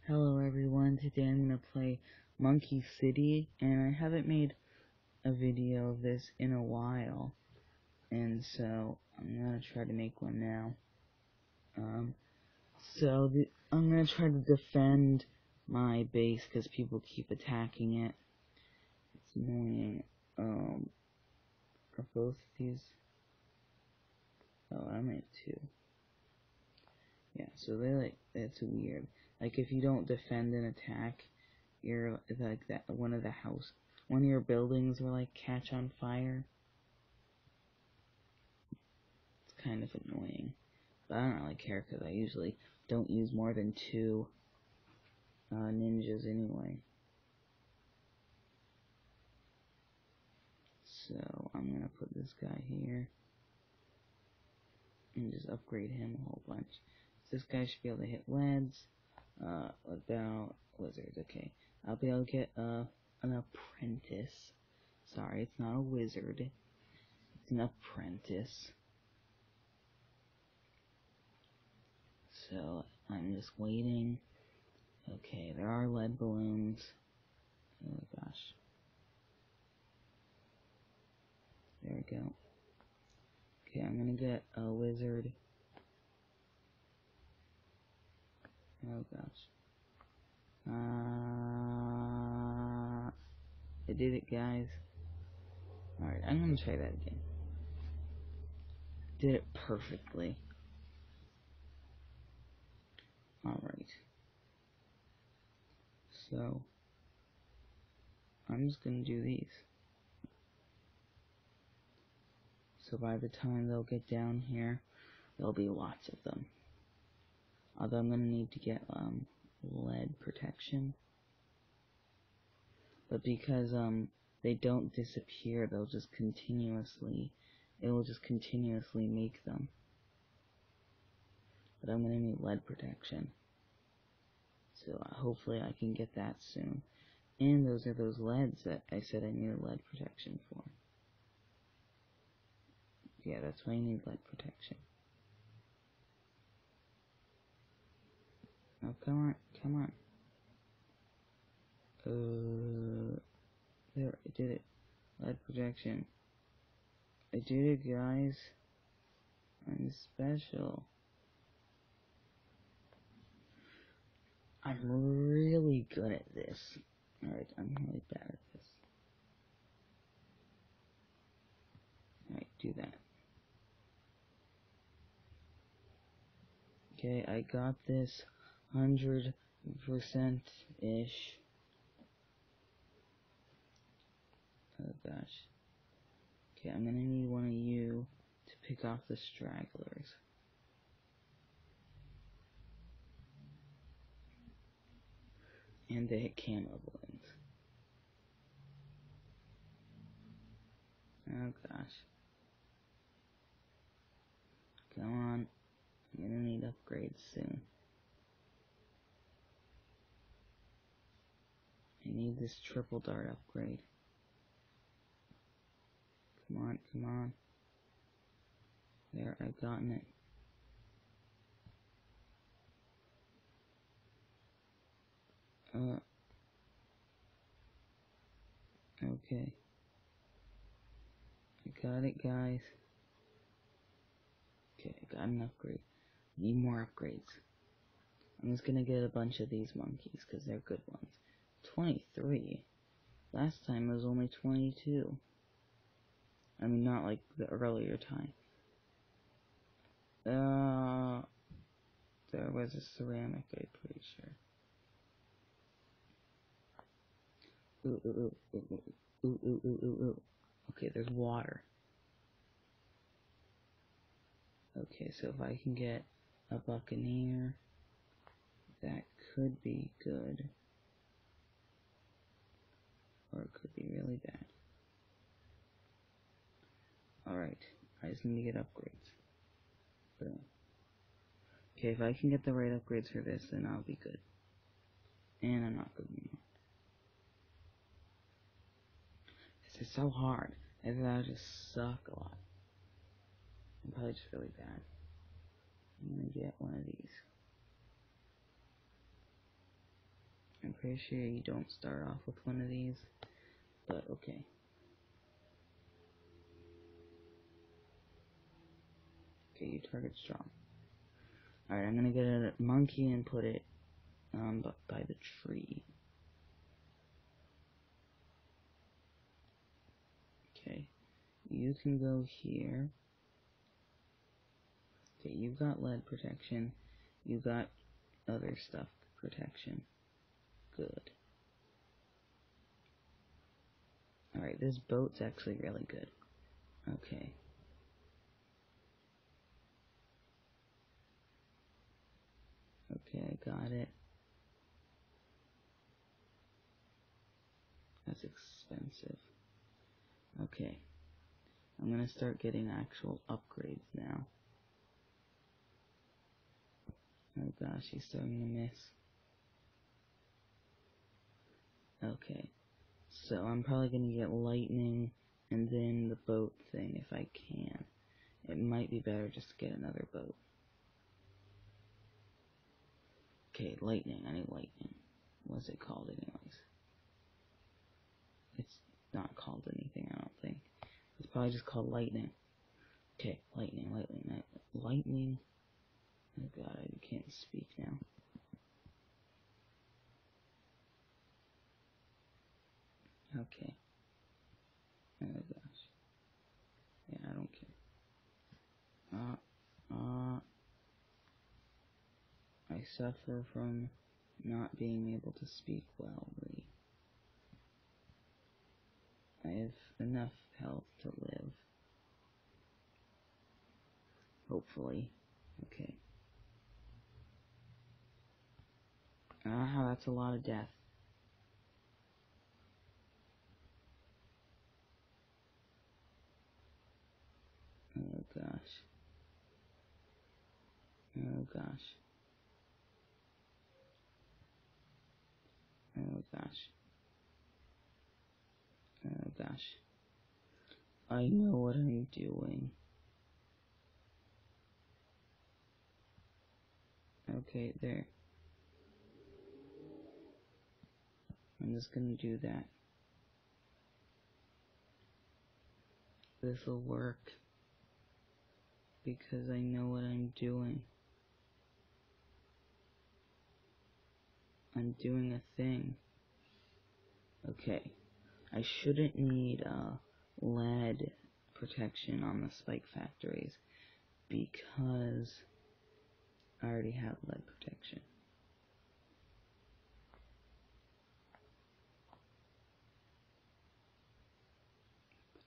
Hello everyone, today I'm going to play Monkey City, and I haven't made a video of this in a while, and so I'm going to try to make one now. I'm going to try to defend my base because people keep attacking it. It's annoying. Are both of these? Oh, I made two. Yeah, so it's weird. Like, if you don't defend an attack, you're like that. One of your buildings will like catch on fire. It's kind of annoying, but I don't really care because I usually don't use more than two ninjas anyway. So I'm gonna put this guy here and just upgrade him a whole bunch. So this guy should be able to hit leads. About wizards. Okay, I'll be able to get an apprentice. Sorry, it's not a wizard. It's an apprentice. So I'm just waiting. Okay, there are lead balloons. Oh gosh. There we go. Okay, I'm gonna get a wizard. Oh gosh. I did it, guys. Alright, I'm gonna try that again. Did it perfectly. Alright. So, I'm just gonna do these. So by the time they'll get down here, there'll be lots of them. Although I'm gonna need to get lead protection. But because they don't disappear, it will just continuously make them. But I'm gonna need lead protection. So hopefully I can get that soon. And those are those leads that I said I needed lead protection for. Yeah, that's why I need lead protection. Oh, come on. There, I did it. Lead protection. I did it, guys. I'm special. I'm really good at this. Alright, I'm really bad at this. Alright, do that. Okay, I got this 100%-ish. Oh gosh. Okay, I'm gonna need one of you to pick off the stragglers. And to hit camo balloons. Oh gosh. Come on. I'm gonna need upgrades soon. I need this triple dart upgrade. Come on. There, I've gotten it. Okay. I got it, guys. Okay, I got an upgrade. Need more upgrades. I'm just gonna get a bunch of these monkeys, because they're good ones. 23? Last time it was only 22. I mean, not like the earlier time. There was a ceramic, I'm pretty sure. Ooh. Okay, there's water. Okay, so if I can get a buccaneer, that could be good. Or it could be really bad. Alright, I just need to get upgrades. Boom. Okay, if I can get the right upgrades for this, then I'll be good. And I'm not good anymore. This is so hard. I think I just suck a lot. I'm probably just really bad. I'm gonna get one of these. pretty sure you don't start off with one of these, but okay. Okay, you target strong. Alright, I'm gonna get a monkey and put it by the tree. Okay, you can go here. Okay, you've got lead protection. You got other stuff protection. Good. Alright, this boat's actually really good. Okay. Okay, I got it. That's expensive. Okay. I'm gonna start getting actual upgrades now. Oh gosh, he's starting to miss. Okay. So I'm probably gonna get lightning and then the boat thing if I can. It might be better just to get another boat. Okay, lightning. I need lightning. What's it called anyways? It's not called anything, I don't think. It's probably just called lightning. Okay, lightning. Oh god, I can't speak now. Okay. Oh gosh. Yeah, I don't care. I suffer from not being able to speak well. I have enough health to live. Hopefully. Okay. That's a lot of death. Oh gosh. Oh gosh. Oh gosh. Oh gosh. I know what I'm doing. Okay, there. I'm just gonna do that. This'll work. Because I know what I'm doing. I'm doing a thing. Okay. I shouldn't need lead protection on the spike factories because I already have lead protection.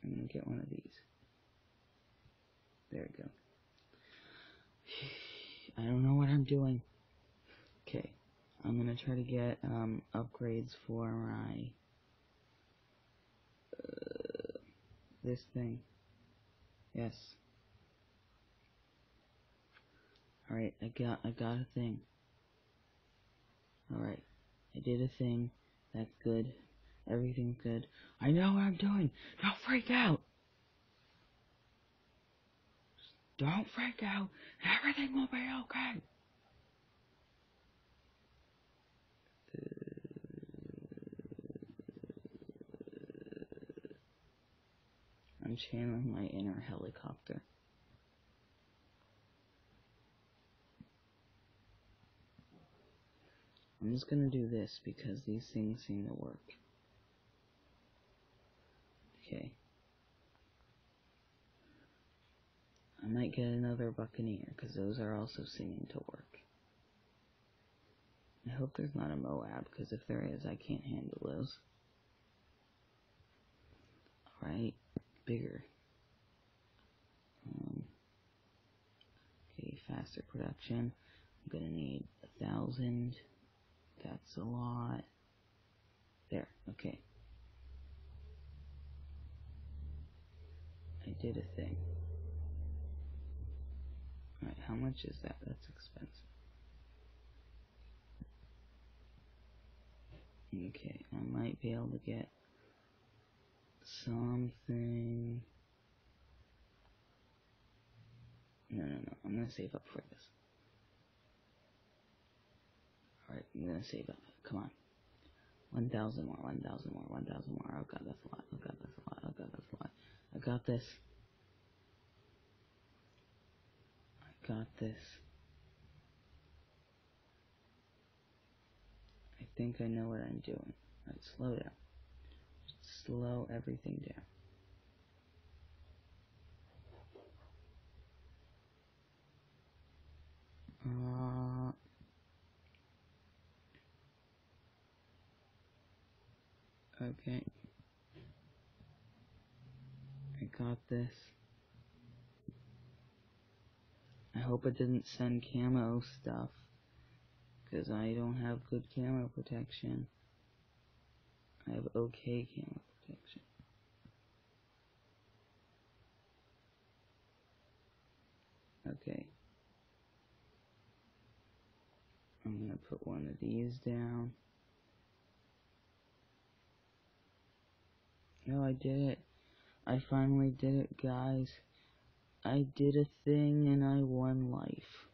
I'm gonna get one of these. There we go. I don't know what I'm doing. Okay. I'm gonna try to get upgrades for my this thing. Yes. Alright, I got a thing. Alright. I did a thing. That's good. Everything's good. I know what I'm doing. Don't freak out. Don't freak out. Everything will be okay. I'm channeling my inner helicopter. I'm just gonna do this because these things seem to work. Okay. I might get another Buccaneer because those are also seeming to work. I hope there's not a Moab because if there is, I can't handle those. Alright, bigger. Okay, faster production. I'm gonna need 1,000. That's a lot. There, okay. I did a thing. Alright, how much is that? That's expensive. Okay, I might be able to get something. No, I'm gonna save up for this. Alright, I'm gonna save up. Come on. 1,000 more, 1,000 more, 1,000 more. Oh god, that's a lot. Oh god, that's a lot. Oh god, that's a lot. I got this. I got this. I think I know what I'm doing. Alright, slow down. Just slow everything down. Okay. I got this. I hope it didn't send camo stuff, because I don't have good camo protection. I have okay camo protection. Okay. I'm gonna put one of these down. No, I did it. I finally did it, guys. I did a thing and I won life.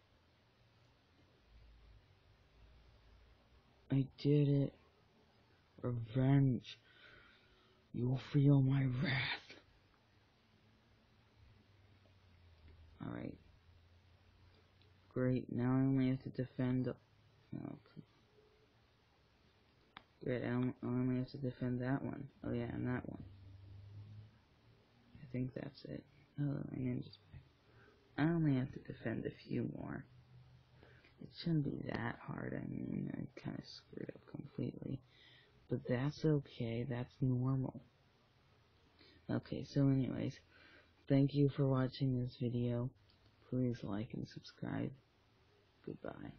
I did it. Revenge. You'll feel my wrath. Alright. Great, now I only have to defend... Oh, great, I only have to defend that one. Oh yeah, and that one. I think that's it. Oh, my ninja's back. I only have to defend a few more. It shouldn't be that hard. I mean, I kind of screwed up completely. But that's okay, that's normal. Okay, so anyways, thank you for watching this video. Please like and subscribe. Goodbye.